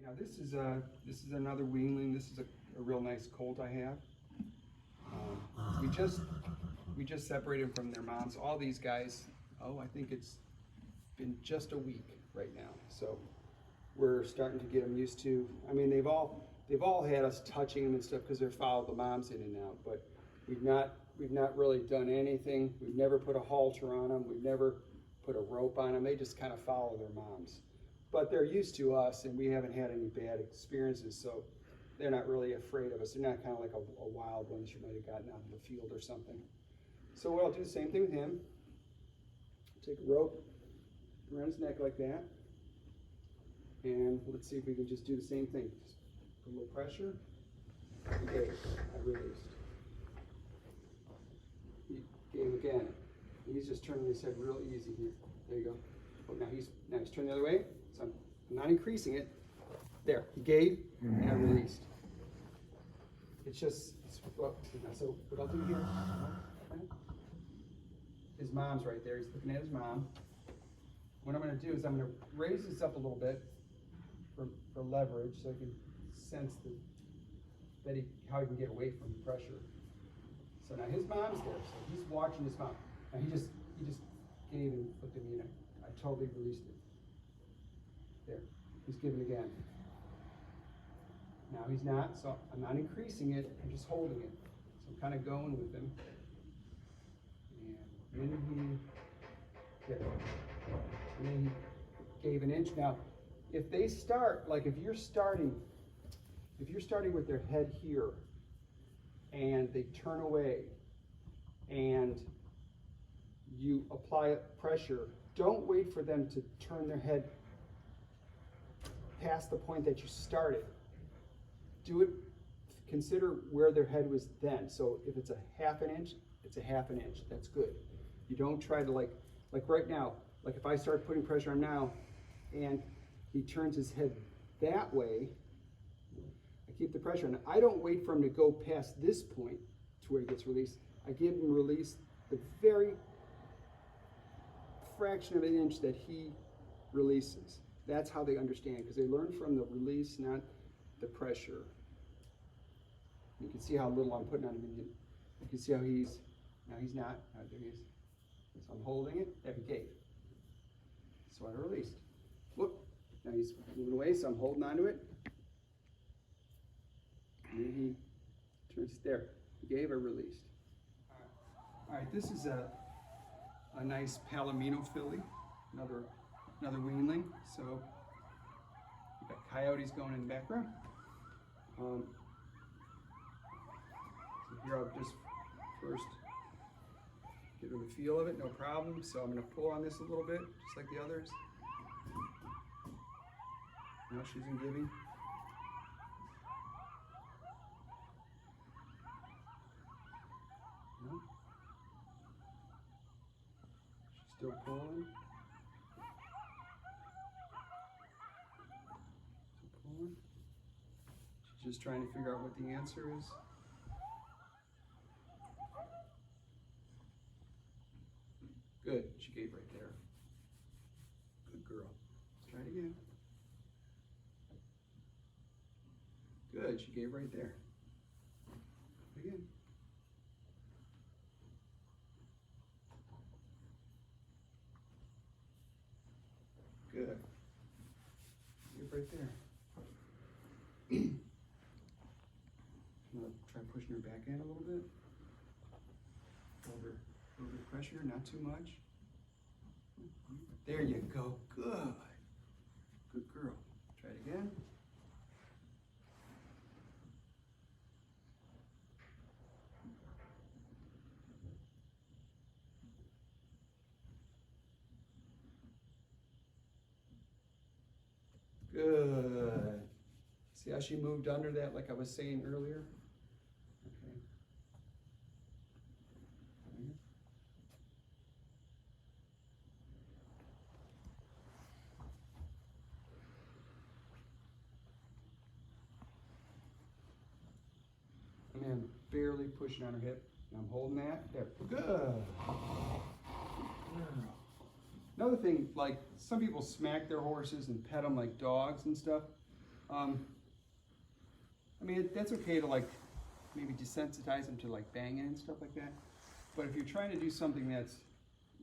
Now this is another weanling. This is a real nice colt I have. We just separated from their moms. All these guys, I think it's been just a week right now. So we're starting to get them used to. I mean, they've all had us touching them and stuff because they're followed the moms in and out. But we've not really done anything. We've never put a halter on them. We've never put a rope on them. They just kind of follow their moms. But they're used to us, and we haven't had any bad experiences, so they're not really afraid of us. They're not kind of like a wild one that you might have gotten out in the field or something. So what I'll do the same thing with him. Take a rope around his neck like that, and let's see if we can just do the same thing. Just put a little pressure. Okay, I released. He gave again. He's just turning his head real easy here. There you go. Oh, now he's turning the other way. So I'm not increasing it. There, he gave and I released. So what I'll do here, his mom's right there. He's looking at his mom. What I'm going to do is I'm going to raise this up a little bit for leverage, so I can sense how he can get away from the pressure. So now his mom's there, so he's watching his mom. Now he just gave and looked at me, and I totally released it. There, he's giving again. Now he's not, so I'm not increasing it, I'm just holding it. So I'm kind of going with him. And then he gave an inch. Now, if they start, like if you're starting with their head here, and they turn away, and you apply pressure, don't wait for them to turn their head past the point that you started. Do it, consider where their head was then. So if it's a half an inch, it's a half an inch. That's good. You don't try to like right now, like if I start putting pressure on now and he turns his head that way, I keep the pressure on. I don't wait for him to go past this point to where he gets released. I give him release the very fraction of an inch that he releases. That's how they understand, because they learn from the release, not the pressure. You can see how little I'm putting on him. You can see how he's not. There he is. So I'm holding it. There, he gave. So I released. Whoop. Now he's moving away, so I'm holding onto it. And then he turns it there. He gave, I released. All right, this is a nice palomino filly, another weanling. So we've got coyotes going in the background. So here I'll just first get her the feel of it, no problem. So I'm going to pull on this a little bit, just like the others. Now she's in giving. No. She's still pulling. She's just trying to figure out what the answer is. Good, she gave right there. Good girl. Let's try it again. Good, she gave right there. Again. Good. Give right there. I'm going to try pushing her back in a little bit. Over pressure, not too much. There you go. Good. Good girl. Try it again. Good. See how she moved under that, like I was saying earlier? Okay. I'm barely pushing on her hip. And I'm holding that. There. Good. Another thing, like some people smack their horses and pet them like dogs and stuff. I mean, that's okay to like maybe desensitize them to like banging and stuff like that. But if you're trying to do something that's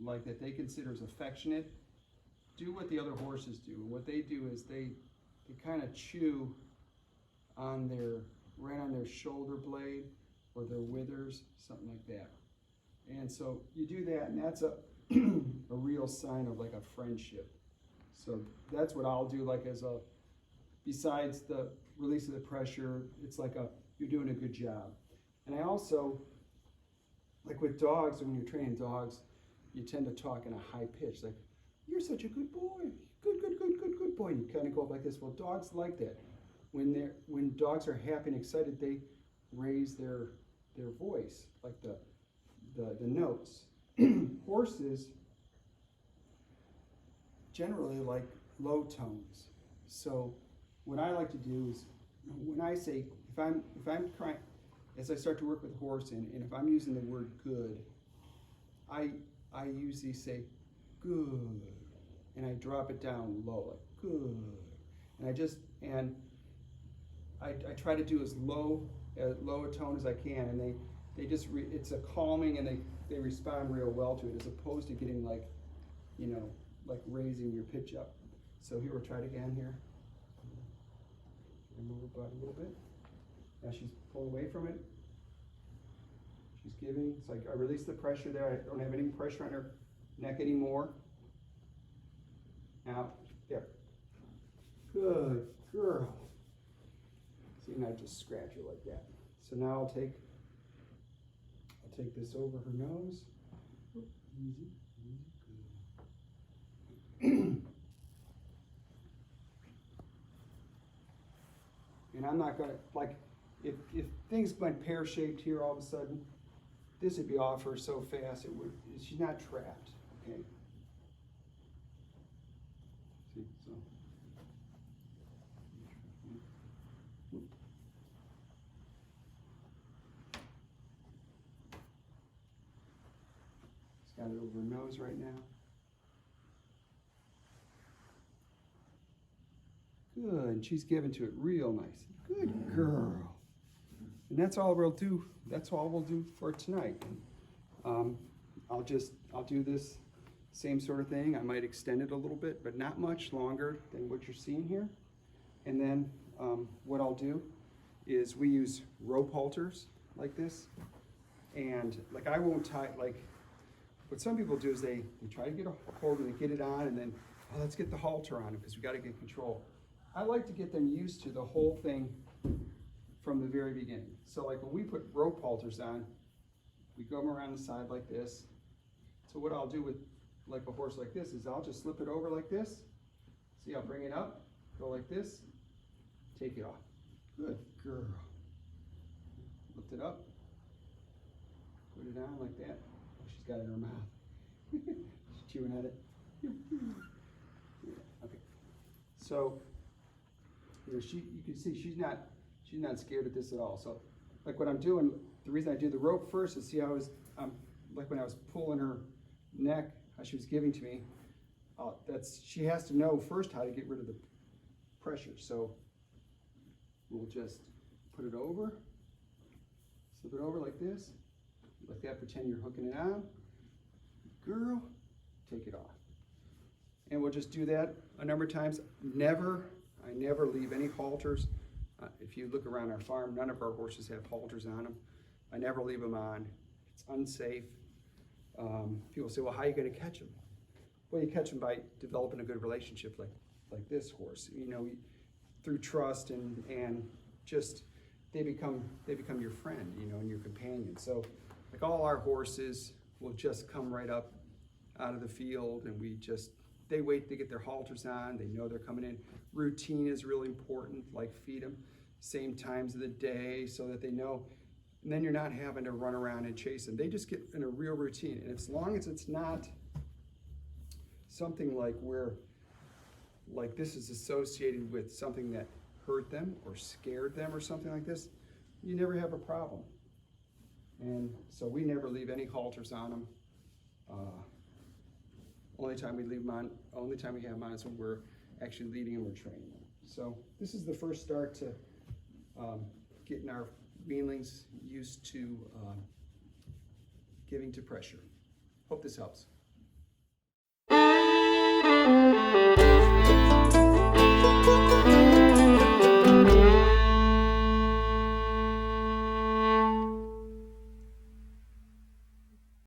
like that they consider as affectionate, do what the other horses do. And what they do is they kind of chew on right on their shoulder blade or their withers, something like that. And so you do that, and that's a a real sign of like a friendship. So that's what I'll do, like besides the release of the pressure, it's like you're doing a good job. And I also, like with dogs, when you're training dogs, you tend to talk in a high pitch, like, you're such a good boy, good boy. You kind of go up like this. Well, dogs like that. When dogs are happy and excited, they raise their voice, like the notes. Horses generally like low tones. So what I like to do is, when I say, if I'm trying, as I start to work with a horse, and if I'm using the word good, I usually say good, and I drop it down low, like good, and I try to do as low a tone as I can, and they just it's a calming, and they respond real well to it, as opposed to getting like, like raising your pitch up. So here, we'll try it again here. Move her butt a little bit. Now she's pulling away from it. She's giving. It's like I release the pressure there. I don't have any pressure on her neck anymore. Now, there. Good girl. See, now just scratch her like that. So now I'll take this over her nose. Easy, good. And I'm not gonna, like, if things went pear-shaped here all of a sudden, this would be off her so fast, she's not trapped, okay? See, so. It's got it over her nose right now. Good, she's giving to it real nice. Good girl. And that's all we'll do. That's all we'll do for tonight. I'll do this same sort of thing. I might extend it a little bit, but not much longer than what you're seeing here. And then what I'll do is we use rope halters like this. And like I won't tie, like what some people do is they try to get a hold and they get it on, and then, oh, let's get the halter on it because we got to get control. I like to get them used to the whole thing from the very beginning. So like when we put rope halters on, we go around the side like this. So what I'll do with like a horse like this is I'll just slip it over like this. See, I'll bring it up, go like this, take it off. Good girl. Lift it up, put it on like that. Oh, she's got it in her mouth. She's chewing at it. Okay. So you can see she's not scared of this at all. So like what I'm doing, the reason I do the rope first is see how like when I was pulling her neck, how she was giving to me, she has to know first how to get rid of the pressure. So we'll just put it over, slip it over like this, like that, pretend you're hooking it on. Girl, take it off. And we'll just do that a number of times. I never leave any halters. If you look around our farm, none of our horses have halters on them. I never leave them on. It's unsafe. People say, well, how are you going to catch them? Well, you catch them by developing a good relationship like this horse. Through trust and just they become your friend, and your companion. So like all our horses will just come right up out of the field, and they wait to get their halters on. They know they're coming in. Routine is really important, like feed them same times of the day so that they know. And then you're not having to run around and chase them. They just get in a real routine. And as long as it's not something like like this is associated with something that hurt them or scared them or something like this, you never have a problem. And so we never leave any halters on them. Only time we have them on is when we're actually leading them or training them. So this is the first start to getting our weanlings used to giving to pressure. Hope this helps.